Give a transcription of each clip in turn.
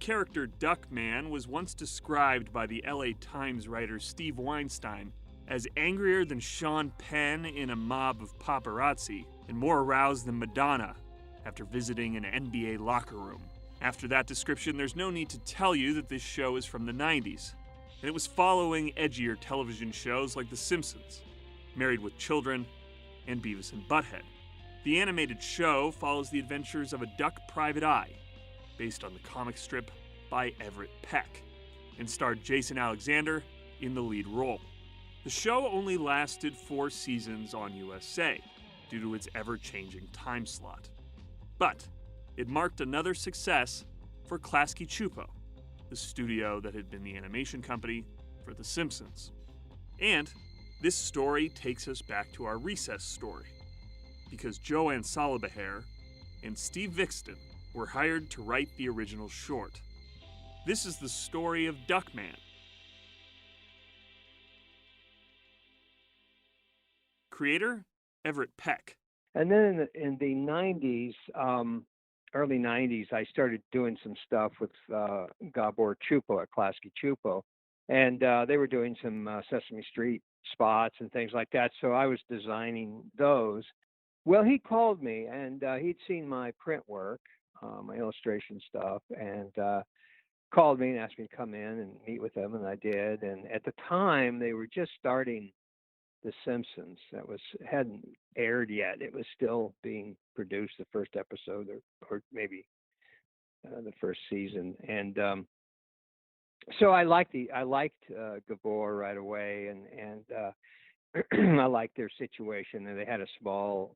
character Duckman was once described by the LA Times writer Steve Weinstein as angrier than Sean Penn in a mob of paparazzi and more aroused than Madonna after visiting an NBA locker room. After that description, there's no need to tell you that this show is from the 90s, and it was following edgier television shows like The Simpsons, Married with Children, and Beavis and Butthead. The animated show follows the adventures of a duck private eye, based on the comic strip by Everett Peck, and starred Jason Alexander in the lead role. The show only lasted 4 seasons on USA due to its ever-changing time slot. But it marked another success for Klasky Csupo, the studio that had been the animation company for The Simpsons. And this story takes us back to our recess story, because Joanne Salabaher and Steve Vixton were hired to write the original short. This is the story of Duckman. Creator, Everett Peck. And then in the 90s, early 90s, I started doing some stuff with Gabor Csupo at Klasky Csupo. And they were doing some Sesame Street spots and things like that. So I was designing those. Well, he called me, and he'd seen my print work, my illustration stuff, and called me and asked me to come in and meet with them, and I did. And at the time, they were just starting The Simpsons. That hadn't aired yet. It was still being produced, the first episode, or maybe the first season. And so I liked Gabor right away, and I liked their situation. And they had a small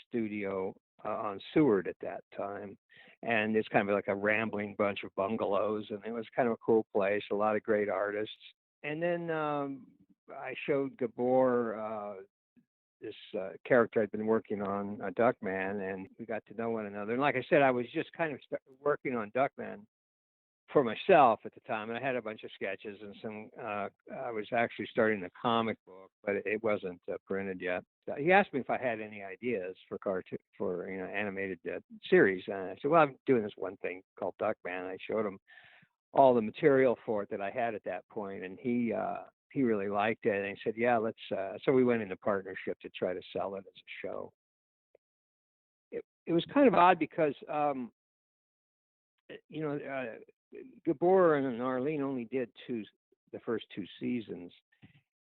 studio on Seward at that time, and it's kind of like a rambling bunch of bungalows, and it was kind of a cool place. A lot of great artists. And then I showed Gabor this character I'd been working on, Duckman, and we got to know one another. And like I said, I was just kind of working on Duckman for myself at the time, and I had a bunch of sketches and some. I was actually starting the comic book, but it wasn't printed yet. He asked me if I had any ideas for animated series, and I said, "Well, I'm doing this one thing called Duckman." I showed him all the material for it that I had at that point, and he really liked it, and he said, "Yeah, let's." So we went into partnership to try to sell it as a show. It was kind of odd because Gabor and Arlene only did the first 2 seasons,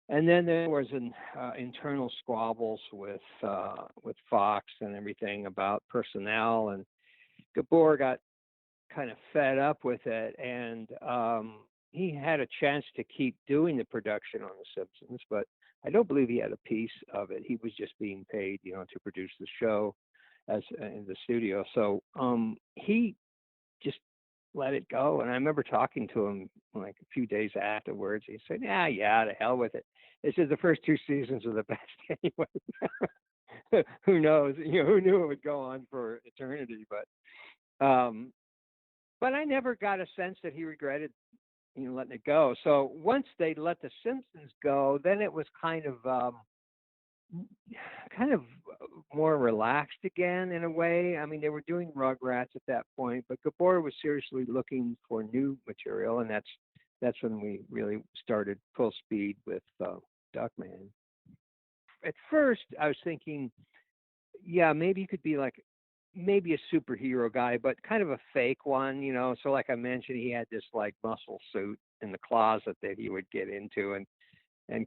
and then there was an internal squabbles with Fox and everything about personnel, and Gabor got kind of fed up with it, and he had a chance to keep doing the production on The Simpsons, but I don't believe he had a piece of it. He was just being paid, to produce the show as in the studio. So he just let it go. And I remember talking to him like a few days afterwards. He said, yeah, to hell with it. He said the first 2 seasons are the best anyway. Who knows? Who knew it would go on for eternity? But I never got a sense that he regretted letting it go. So once they let The Simpsons go, then it was kind of more relaxed again in a way. I mean, they were doing Rugrats at that point, but Gabor was seriously looking for new material, and that's when we really started full speed with Duckman. At first, I was thinking, yeah, maybe you could be like maybe a superhero guy, but kind of a fake one, So like I mentioned, he had this like muscle suit in the closet that he would get into, and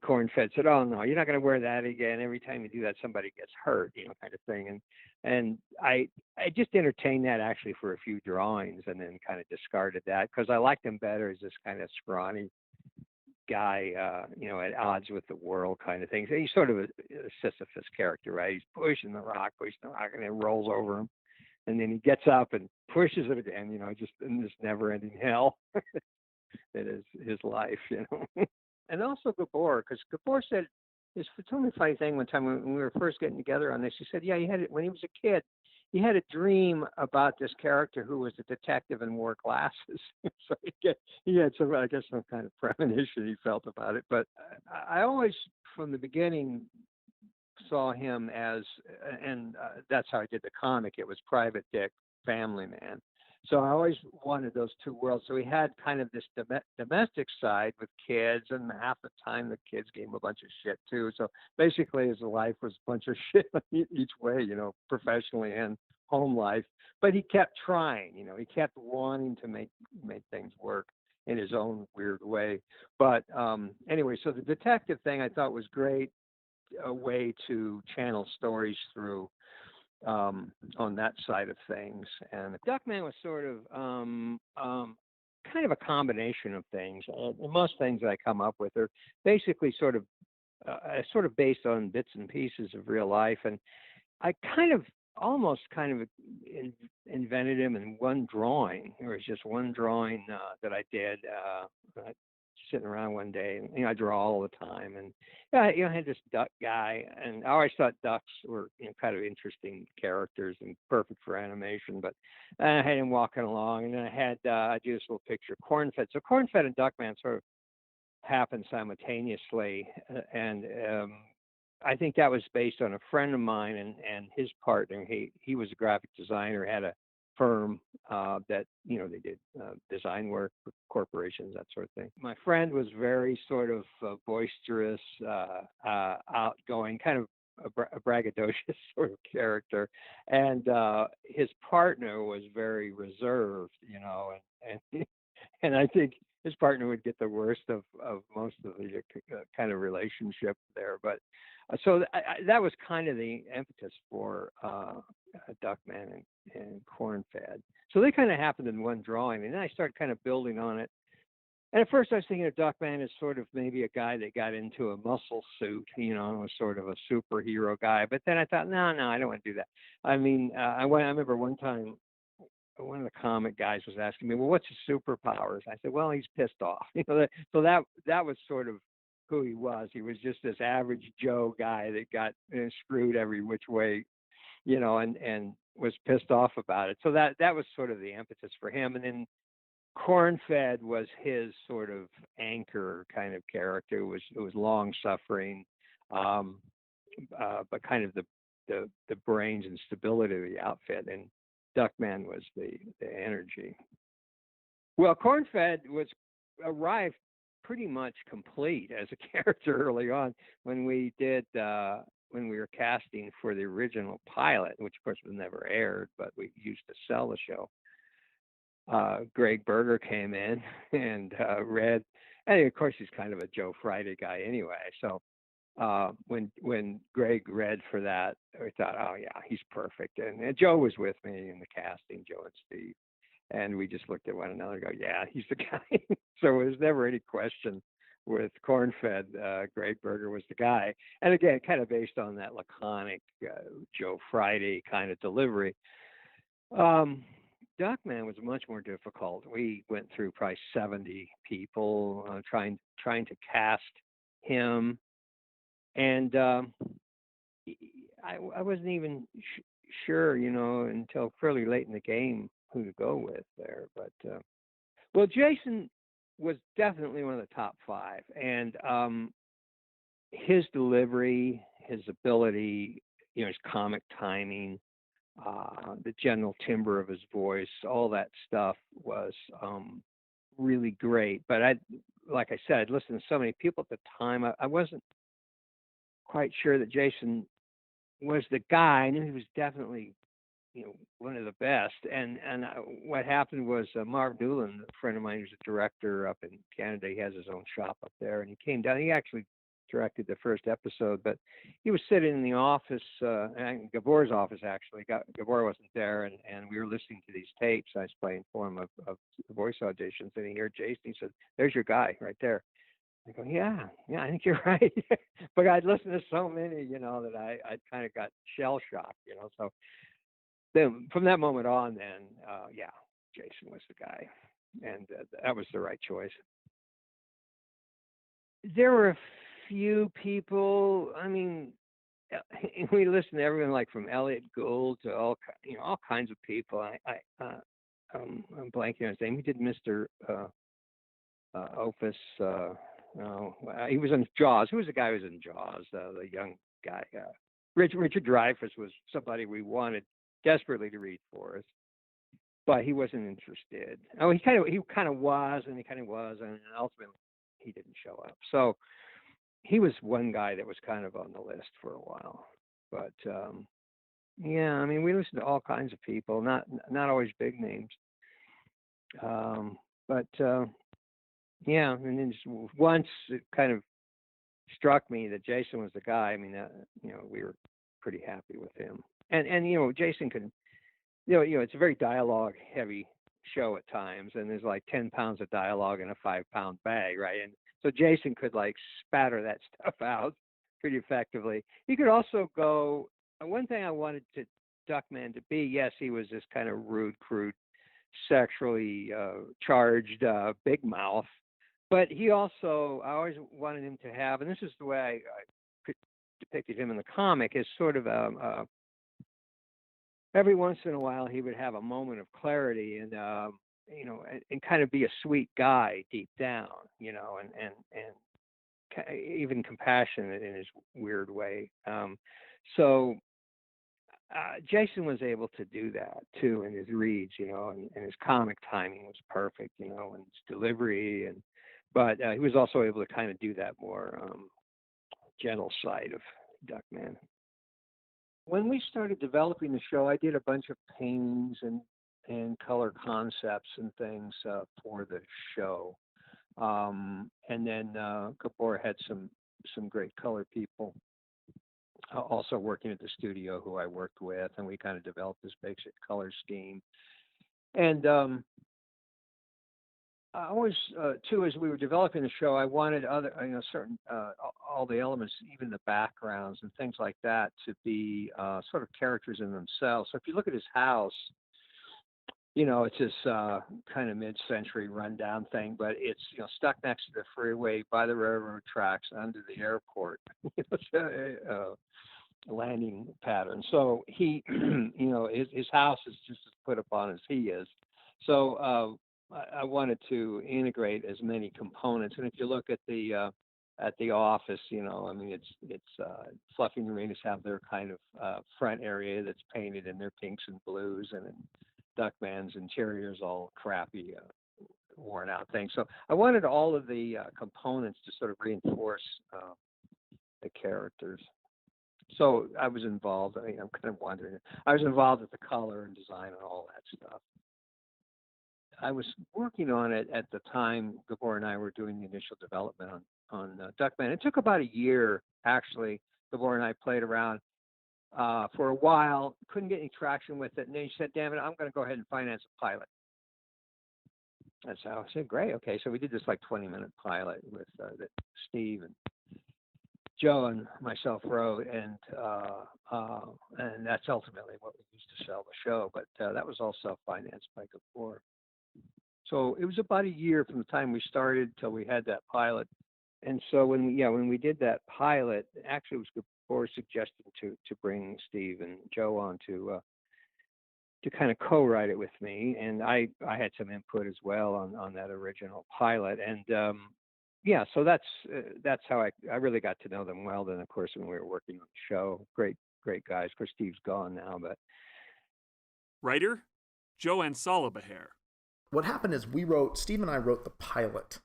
Cornfed said, "Oh no, you're not going to wear that again. Every time you do that, somebody gets hurt, kind of thing." And I just entertained that actually for a few drawings, and then kind of discarded that because I liked him better as this kind of scrawny guy, at odds with the world kind of thing. So he's sort of a Sisyphus character, right? He's pushing the rock, and it rolls over him, and then he gets up and pushes it again, just in this never-ending hell that is his life, And also Gabor, because Gabor said, it's told me a funny thing one time when we were first getting together on this. He said, yeah, he had it when he was a kid. He had a dream about this character who was a detective and wore glasses. So he had some kind of premonition he felt about it. But I always, from the beginning, saw him as, and that's how I did the comic. It was Private Dick, Family Man. So I always wanted those two worlds. So we had kind of this domestic side with kids, and half the time the kids gave him a bunch of shit too. So basically, his life was a bunch of shit each way, professionally and home life. But he kept trying. He kept wanting to make things work in his own weird way. But anyway, so the detective thing I thought was great, a way to channel stories through on that side of things. And Duckman was sort of kind of a combination of things. Most things that I come up with are basically sort of based on bits and pieces of real life, and I almost invented him in one drawing. There was just one drawing that I did. Sitting around one day, and I draw all the time, and I had this duck guy, and I always thought ducks were kind of interesting characters and perfect for animation. But I had him walking along, and then I do this little picture, Cornfed. So Cornfed and Duckman sort of happened simultaneously, and I think that was based on a friend of mine and his partner. He was a graphic designer, had a firm that they did design work for corporations, that sort of thing. My friend was very sort of boisterous, outgoing, kind of a braggadocious sort of character, and his partner was very reserved, and and I think his partner would get the worst of most of the kind of relationship there. But so that was kind of the impetus for Duckman and Cornfed. So they kind of happened in one drawing, and then I started kind of building on it. And at first I was thinking of Duckman as sort of maybe a guy that got into a muscle suit, and was sort of a superhero guy. But then I thought, no, I don't want to do that. I mean, I remember one time one of the comic guys was asking me, well, what's his superpowers? I said, well, he's pissed off. So that was sort of who he was. He was just this average Joe guy that got screwed every which way, and was pissed off about it. So that was sort of the impetus for him. And then Cornfed was his sort of anchor kind of character. It was long suffering, but kind of the brains and stability of the outfit. And Duckman was the energy. Well, Cornfed arrived pretty much complete as a character early on when we were casting for the original pilot, which of course was never aired, but we used to sell the show. Greg Berger came in and read, and of course he's kind of a Joe Friday guy anyway. So when Greg read for that, we thought, oh yeah, he's perfect. And Joe was with me in the casting, Joe and Steve, and we just looked at one another and go, yeah, he's the guy. So there was never any question with Cornfed. Greg Berger was the guy, and again, kind of based on that laconic Joe Friday kind of delivery. Duckman was much more difficult. We went through probably 70 people trying to cast him. And I wasn't even sure, until fairly late in the game who to go with there. But well, Jason was definitely one of the top 5, and his delivery, his ability, his comic timing, the general timbre of his voice, all that stuff was really great. But like I said, I'd listened to so many people at the time. I wasn't quite sure that Jason was the guy. I knew he was definitely, one of the best. And what happened was Marv Newland, a friend of mine who's a director up in Canada, he has his own shop up there, and he came down. He actually directed the first episode, but he was sitting in the office, Gabor's office actually. Gabor wasn't there, and we were listening to these tapes. I was playing for him of voice auditions, and he heard Jason. He said, "There's your guy right there." I go, yeah, I think you're right. But I'd listened to so many, that I kind of got shell shocked, So then from that moment on, then, yeah, Jason was the guy, and that was the right choice. There were a few people. I mean, we listened to everyone, like from Elliot Gould to all kinds of people. I'm blanking on his name. He did Mr. Opus. No, he was in Jaws. Who was the guy who was in Jaws? The young guy. Richard Dreyfuss was somebody we wanted desperately to read for us. but he wasn't interested. Oh, he kind of was, and ultimately he didn't show up. So he was one guy that was kind of on the list for a while. But yeah, I mean, we listened to all kinds of people, not always big names. But yeah, and then just once it kind of struck me that Jason was the guy. I mean, we were pretty happy with him. And Jason could, it's a very dialogue heavy show at times, and there's like 10 pounds of dialogue in a 5-pound bag, right? And so Jason could like spatter that stuff out pretty effectively. He could also go. One thing I wanted to Duckman to be, yes, he was this kind of rude, crude, sexually charged big mouth, but I always wanted him to have, and this is the way I depicted him in the comic, is sort of every once in a while he would have a moment of clarity and and kind of be a sweet guy deep down, and even compassionate in his weird way. So Jason was able to do that too in his reads, and his comic timing was perfect, and his delivery, but he was also able to kind of do that more gentle side of Duckman. When we started developing the show, I did a bunch of paintings and color concepts and things for the show, and then Gabor had some great color people also working at the studio who I worked with, and we kind of developed this basic color scheme. And I always, too, as we were developing the show, I wanted other, certain, all the elements, even the backgrounds and things like that, to be sort of characters in themselves. So if you look at his house, it's this kind of mid-century rundown thing, but it's, stuck next to the freeway, by the railroad tracks, under the airport. It's a landing pattern. So he, his house is just as put upon as he is. So I wanted to integrate as many components. And if you look at the office, it's Fluffy and Uranus have their kind of front area that's painted in their pinks and blues, and then Duckman's interior is all crappy, worn out things. So I wanted all of the components to sort of reinforce the characters. So I was involved. I'm kind of wondering. I was involved with the color and design and all that stuff. I was working on it at the time Gabor and I were doing the initial development on Duckman. It took about a year, actually. Gabor and I played around for a while, couldn't get any traction with it, and then he said, damn it, I'm going to go ahead and finance a pilot. And so I said, great, okay. So we did this like 20-minute pilot with that Steve and Joe and myself wrote, and that's ultimately what we used to sell the show. But that was all self-financed by Gabor. So it was about a year from the time we started till we had that pilot. And so when we did that pilot, actually it was Gabor's suggestion to bring Steve and Joe on to kind of co-write it with me, and I had some input as well on that original pilot. And so that's how I really got to know them well. Then of course when we were working on the show, great guys. Of course Steve's gone now, but writer Joanne Salabaher. What happened is Steve and I wrote the pilot,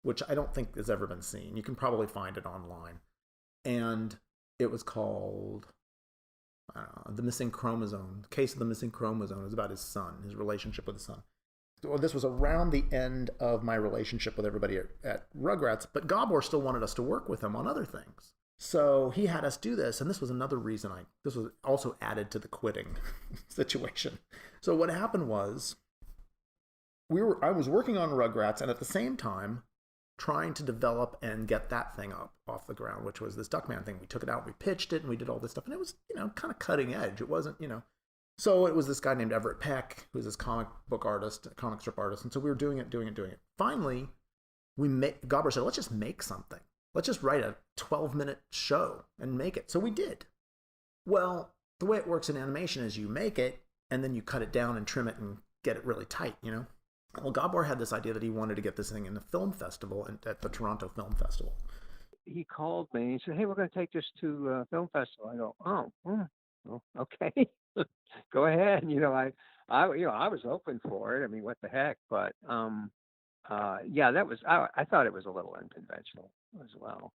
which I don't think has ever been seen. You can probably find it online. And it was called The Missing Chromosome. The Case of the Missing Chromosome. It was about his son, his relationship with his son. Well, this was around the end of my relationship with everybody at Rugrats, but Gabor still wanted us to work with him on other things. So he had us do this, and this was another reason this was also added to the quitting situation. So what happened was, I was working on Rugrats, and at the same time trying to develop and get that thing up off the ground, which was this Duckman thing. We took it out, we pitched it, and we did all this stuff, and it was, kind of cutting edge. It wasn't, So it was this guy named Everett Peck, who's this comic strip artist, and so we were doing it. Finally, Gabor said, let's just make something. Let's just write a 12-minute show and make it. So we did. Well, the way it works in animation is you make it, and then you cut it down and trim it and get it really tight, Well, Gabor had this idea that he wanted to get this thing in the film festival at the Toronto Film Festival. He called me and he said, hey, we're going to take this to film festival. I go, oh, okay, go ahead. I was open for it. I mean, what the heck? But yeah, that was I thought it was a little unconventional as well.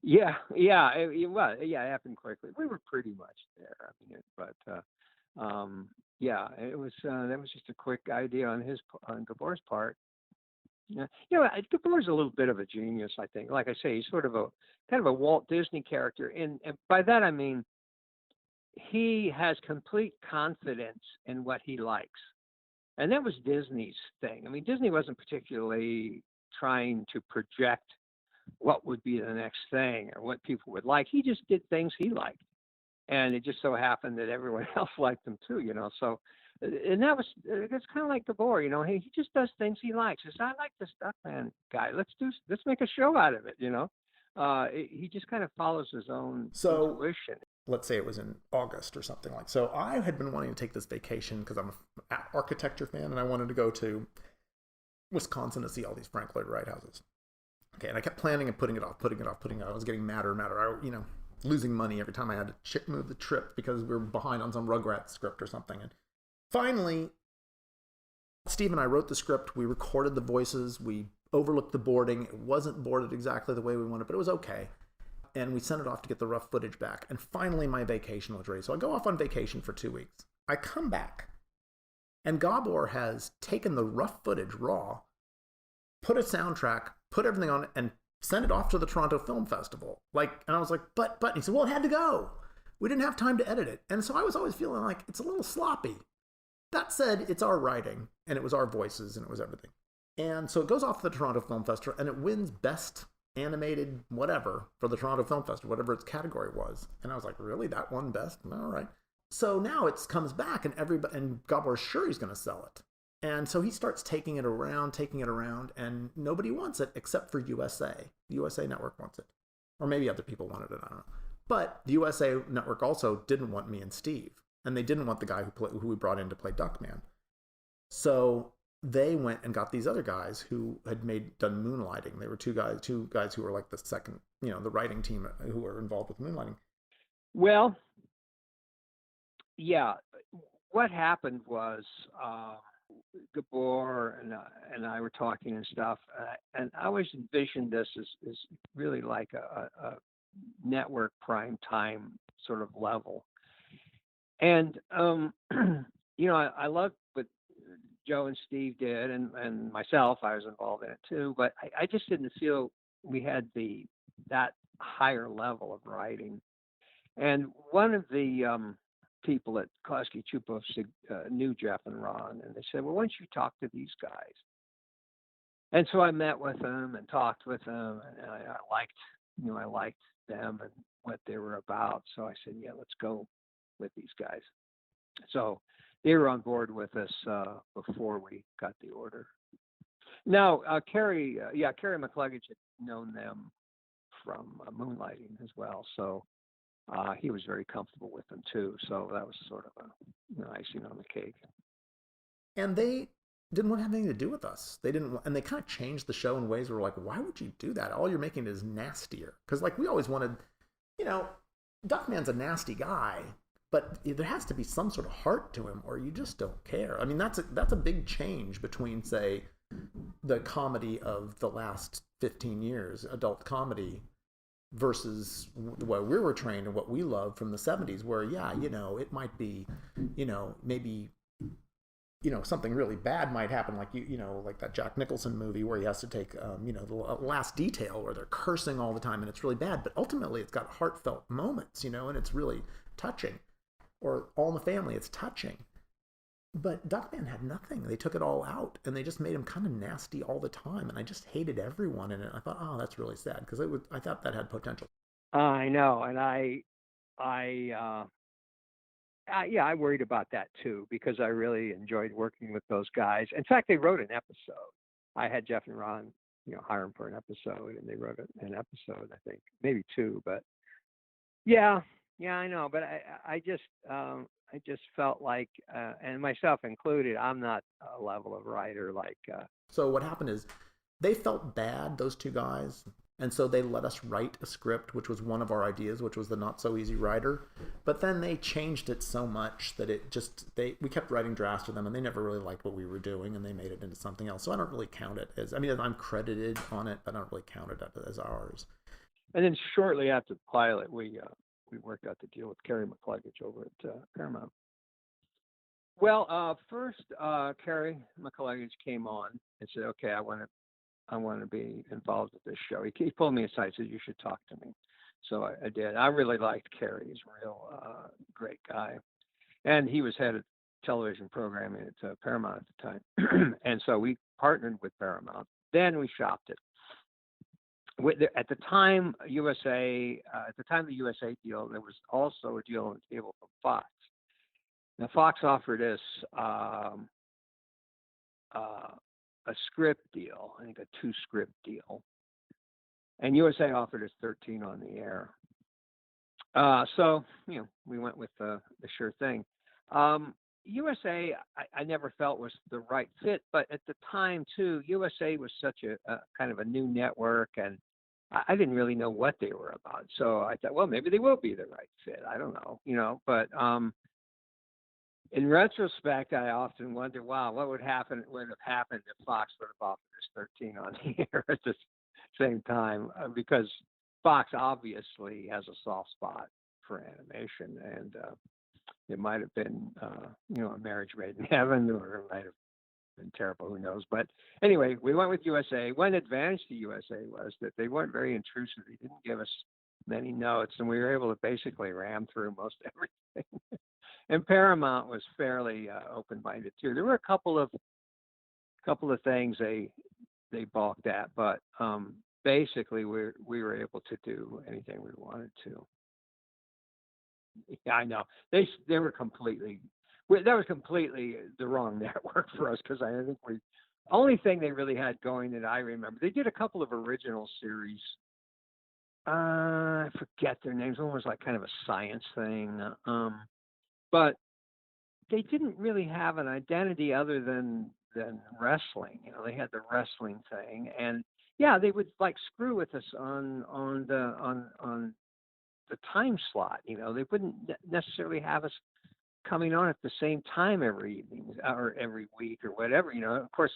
Yeah, yeah, it happened quickly. We were pretty much there. I mean, yeah, it was that was just a quick idea on on Gabor's part. Yeah, Gabor's a little bit of a genius, I think. Like I say, he's sort of a kind of a Walt Disney character, and by that I mean he has complete confidence in what he likes. And that was Disney's thing. I mean, Disney wasn't particularly trying to project what would be the next thing or what people would like. He just did things he liked. And it just so happened that everyone else liked them too, So, and that was, it's kind of like Gabor, he just does things he likes. He says, I like this Duckman guy. Let's make a show out of it, He just kind of follows his own intuition. Let's say it was in August or something like. So I had been wanting to take this vacation because I'm an architecture fan and I wanted to go to Wisconsin to see all these Frank Lloyd Wright houses. Okay, and I kept planning and putting it off. I was getting madder and madder. Losing money every time I had to move the trip because we were behind on some Rugrats script or something. And finally, Steve and I wrote the script. We recorded the voices. We overlooked the boarding. It wasn't boarded exactly the way we wanted, but it was okay. And we sent it off to get the rough footage back. And finally, my vacation was ready. So I go off on vacation for 2 weeks. I come back, and Gabor has taken the rough footage raw, put a soundtrack, put everything on it, and sent it off to the Toronto Film Festival. And I was like, but, and he said, well, it had to go. We didn't have time to edit it. And so I was always feeling like it's a little sloppy. That said, it's our writing, and it was our voices, and it was everything. And so it goes off to the Toronto Film Festival, and it wins Best Animated whatever for the Toronto Film Festival, whatever its category was. And I was like, really? That won Best? All right. So now it comes back, and Gabor's sure he's going to sell it. And so he starts taking it around, and nobody wants it except for USA. The USA Network wants it. Or maybe other people wanted it, I don't know. But the USA Network also didn't want me and Steve. And they didn't want the guy who we brought in to play Duckman. So they went and got these other guys who had done Moonlighting. They were two guys who were like the second, the writing team who were involved with Moonlighting. Well, yeah, what happened was Gabor and I were talking and stuff, and I always envisioned this as really like a network prime time sort of level. And I loved what Joe and Steve did, and myself, I was involved in it too, but I just didn't feel we had that higher level of writing. And one of the people at Klasky Chupo knew Jeff and Ron, and they said, well, why don't you talk to these guys? And so I met with them and talked with them, and I liked them and what they were about. So I said, yeah, let's go with these guys. So they were on board with us before we got the order. Now, Kerry McCluggage had known them from Moonlighting as well, so he was very comfortable with them too. So that was sort of a icing on the cake. And they didn't want to have anything to do with us. They didn't, and they kind of changed the show in ways where we're like, why would you do that? All you're making is nastier. Because we always wanted, Duckman's a nasty guy, but there has to be some sort of heart to him, or you just don't care. I mean, that's a big change between, say, the comedy of the last 15 years, adult comedy, versus what we were trained and what we loved from the 70s, where, it might be, maybe, something really bad might happen, like, like that Jack Nicholson movie where he has to take, the last detail where they're cursing all the time and it's really bad, but ultimately it's got heartfelt moments, and it's really touching. Or All in the Family, it's touching. But Duckman had nothing. They took it all out, and they just made him kind of nasty all the time, and I just hated everyone in it. I thought, oh, that's really sad, because I thought that had potential. I know, and I worried about that too, because I really enjoyed working with those guys. In fact, they wrote an episode. I had Jeff and Ron, hire them for an episode, and they wrote an episode, I think, maybe two, but yeah, I know, but I just felt like, and myself included, I'm not a level of writer like. So what happened is, they felt bad, those two guys, And so they let us write a script, which was one of our ideas, which was the Not So Easy Writer. But then they changed it so much that we kept writing drafts with them, and they never really liked what we were doing, and they made it into something else. So I don't really count it as, I mean, I'm credited on it, but I don't really count it as ours. And then shortly after the pilot, we worked out the deal with Carrie McCluggage over at Paramount. Well, first Carrie McCluggage came on and said, "Okay, I want to be involved with this show." He pulled me aside and said, "You should talk to me." So I did. I really liked Carrie. He's a real great guy. And he was head of television programming at Paramount at the time. And so we partnered with Paramount. Then we shopped it. At the time, the USA deal, there was also a deal on the table from Fox. Now, Fox offered us a script deal, I think a 2-script deal. And USA offered us 13 on the air. So, we went with the sure thing. USA, I never felt was the right fit, but at the time, too, USA was such a kind of a new network, and I didn't really know what they were about. So I thought, well, maybe they will be the right fit. I don't know, but in retrospect, I often wonder, wow, what would have happened if Fox would have offered us 13 on the air at the same time, because Fox obviously has a soft spot for animation, and it might have been, a marriage made in heaven, or it might have been terrible, who knows. But anyway, we went with USA. One advantage to USA was that they weren't very intrusive. They didn't give us many notes, and we were able to basically ram through most everything. And Paramount was fairly open-minded too. There were a couple of things they balked at, but basically we were able to do anything we wanted to. Yeah, I know they were completely. That was completely the wrong network for us, because I think only thing they really had going that I remember. They did a couple of original series. I forget their names. One was like kind of a science thing. But they didn't really have an identity other than wrestling. They had the wrestling thing, and yeah, they would like screw with us on the time slot. They wouldn't necessarily have us coming on at the same time every evening or every week or whatever. Of course,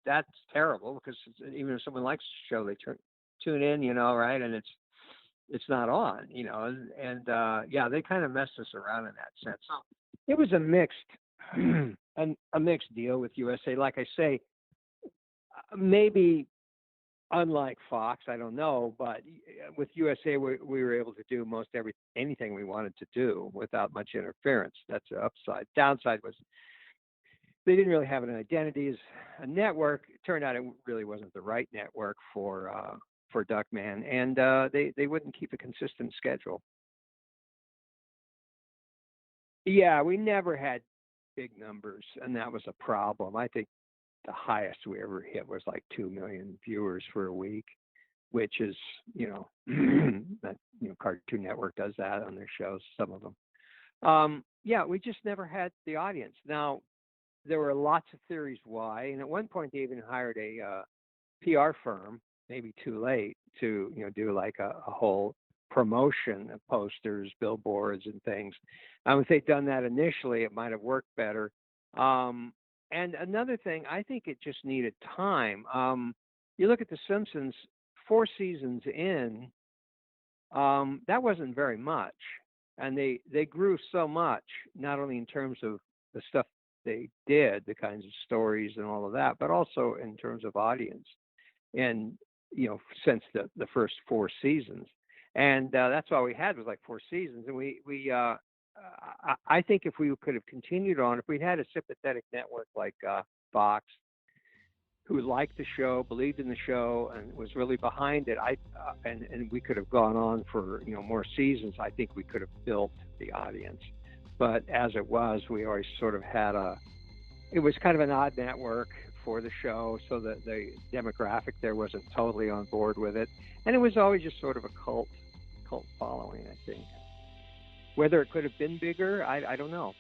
that's terrible, because even if someone likes the show, they tune in, right, and it's not on, and yeah, they kind of messed us around in that sense. So it was a mixed deal with USA. Like I say, maybe unlike Fox, I don't know, but with USA, we were able to do most anything we wanted to do without much interference. That's the upside. Downside was they didn't really have an identity as a network. It turned out it really wasn't the right network for Duckman, and they wouldn't keep a consistent schedule. Yeah, we never had big numbers, and that was a problem. I think the highest we ever hit was like 2 million viewers for a week, which is, that, Cartoon Network does that on their shows, some of them. Yeah, we just never had the audience. Now, there were lots of theories why, and at one point they even hired a PR firm, maybe too late, to do like a whole promotion of posters, billboards, and things. If they'd done that initially, it might have worked better. And another thing, I think it just needed time. You look at The Simpsons, 4 seasons in, that wasn't very much, and they grew so much, not only in terms of the stuff they did, the kinds of stories and all of that, but also in terms of audience. And since the first 4 seasons, and that's all we had was like 4 seasons. And I think if we could have continued on, if we'd had a sympathetic network like Fox, who liked the show, believed in the show, and was really behind it, and we could have gone on for more seasons, I think we could have built the audience. But as it was, we always sort of had it was kind of an odd network for the show, so that the demographic there wasn't totally on board with it, and it was always just sort of a cult following, I think. Whether it could have been bigger, I don't know.